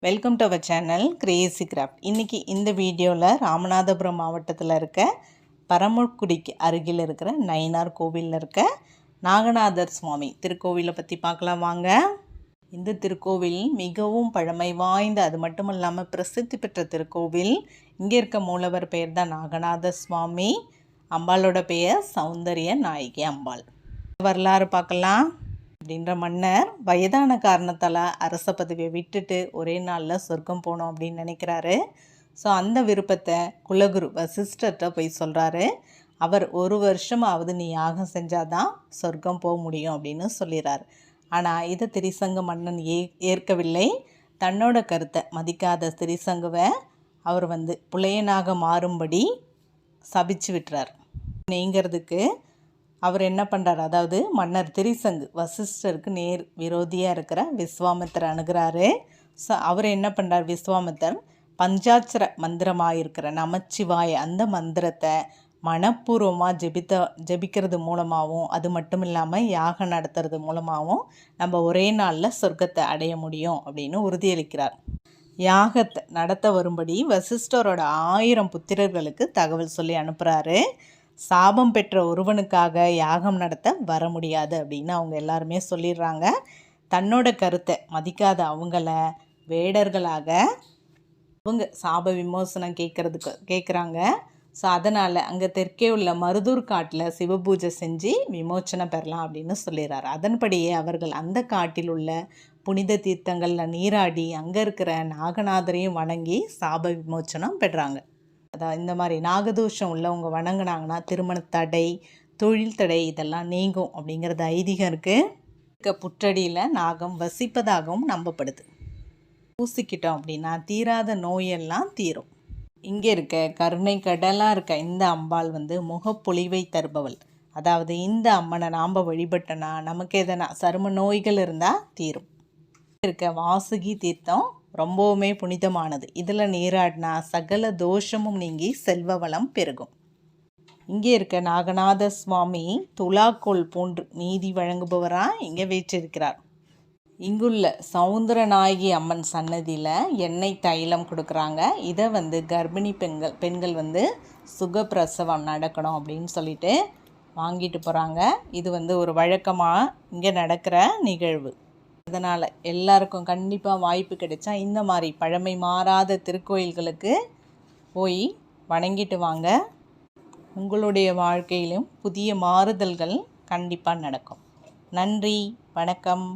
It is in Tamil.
Welcome to our channel crazy craft. இன்றைக்கி இந்த வீடியோவில் ராமநாதபுரம் மாவட்டத்தில் இருக்க பரமக்குடிக்கு அருகில் இருக்கிற நயினார் கோவிலில் இருக்க நாகநாதர் சுவாமி திருக்கோவிலை பற்றி பார்க்கலாம் வாங்க. இந்த திருக்கோவில் மிகவும் பழமை வாய்ந்த, அது மட்டும் இல்லாமல் பிரசித்தி பெற்ற திருக்கோவில். இங்கே இருக்க மூலவர் பெயர் தான் நாகநாதர் சுவாமி. அம்பாளோட பெயர் சௌந்தரிய நாயகி அம்பாள். வரலாறு பார்க்கலாம். அப்படின்ற மன்னர் வயதான காரணத்தால் அரச பதவியை விட்டுட்டு ஒரே நாளில் சொர்க்கம் போகணும் அப்படின்னு நினைக்கிறாரு. ஸோ அந்த விருப்பத்தை குலகுரு வசிஷ்டர்கிட்ட போய் சொல்கிறாரு. அவர் 1 வருஷமாவது நீ யாகம் செஞ்சாதான் சொர்க்கம் போக முடியும் அப்படின்னு சொல்லிடுறார். ஆனால் இதை திரிசங்க மன்னன் ஏற்கவில்லை. தன்னோட கருத்தை மதிக்காத திரிசங்குவை அவர் புலையனாக மாறும்படி சபிச்சு விட்டுறார். நீங்கிறதுக்கு அவர் என்ன பண்ணுறார், அதாவது மன்னர் திரிசங்கு வசிஷ்டருக்கு நேர் விரோதியாக இருக்கிற விஸ்வாமித்தர் அணுகிறாரு. ஸோ அவர் என்ன பண்ணுறார், விஸ்வாமித்தர் பஞ்சாட்சர மந்திரமாக இருக்கிற நமச்சிவாய அந்த மந்திரத்தை மனப்பூர்வமாக ஜெபிக்கிறது மூலமாகவும், அது மட்டும் இல்லாமல் யாகம் நடத்துறது மூலமாகவும் நம்ம ஒரே நாளில் சொர்க்கத்தை அடைய முடியும் அப்படின்னு உறுதியளிக்கிறார். யாகத்தை நடத்த வரும்படி வசிஷ்டரோட 1000 புத்திரர்களுக்கு தகவல் சொல்லி அனுப்புகிறாரு. சாபம் பெற்ற ஒருவனுக்காக யாகம் நடத்த வர முடியாது அப்படின்னு அவங்க எல்லாருமே சொல்லிடுறாங்க. தன்னோட கருத்தை மதிக்காத அவங்கள வேடர்களாக அவங்க சாப விமோசனம் கேட்குறாங்க. ஸோ அதனால் அங்கே தெற்கே உள்ள மருதூர் காட்டில் சிவபூஜை செஞ்சு விமோச்சனம் பெறலாம் அப்படின்னு சொல்லிடுறாரு. அதன்படியே அவர்கள் அந்த காட்டில் உள்ள புனித தீர்த்தங்களில் நீராடி அங்கே இருக்கிற நாகநாதரையும் வணங்கி சாப விமோச்சனம் பெறாங்க. அதான் இந்த மாதிரி நாகதோஷம் உள்ளவங்க வணங்கினாங்கன்னா திருமண தடை, தொழில் தடை இதெல்லாம் நீங்கும் அப்படிங்கிறது ஐதீகம் இருக்குது. புற்றடியில் நாகம் வசிப்பதாகவும் நம்பப்படுது. பூசிக்கிட்டோம் அப்படின்னா தீராத நோயெல்லாம் தீரும். இங்கே இருக்க கருணை கடலாக இருக்க இந்த அம்பாள் முகப்பொலிவை தருபவள். அதாவது இந்த அம்மனை நாம் வழிபட்டோன்னா நமக்கு எதனா சரும நோய்கள் இருந்தால் தீரும். இருக்க வாசுகி தீர்த்தம் ரொம்பவுமே புனிதமானது. இதில் நீராடினா சகல தோஷமும் நீங்கி செல்வ வளம் பெருகும். இங்கே இருக்க நாகநாத சுவாமி துலாக்கோல் போன்று நீதி வழங்குபவராக இங்கே வீற்றிருக்கிறார். இங்குள்ள சௌந்தரநாயகி அம்மன் சன்னதியில் எண்ணெய் தைலம் கொடுக்குறாங்க. இதை கர்ப்பிணி பெண்கள் சுகப்பிரசவம் நடக்கணும் அப்படின்னு சொல்லிட்டு வாங்கிட்டு போகிறாங்க. இது ஒரு வழக்கமாக இங்கே நடக்கிற நிகழ்வு. அதனால் எல்லாருக்கும் கண்டிப்பாக வாய்ப்பு கிடைச்சா இந்த மாதிரி பழமை மாறாத திருக்கோயில்களுக்கு போய் வணங்கிட்டு வாங்க. உங்களுடைய வாழ்க்கையிலும் புதிய மாறுதல்கள் கண்டிப்பாக நடக்கும். நன்றி, வணக்கம்.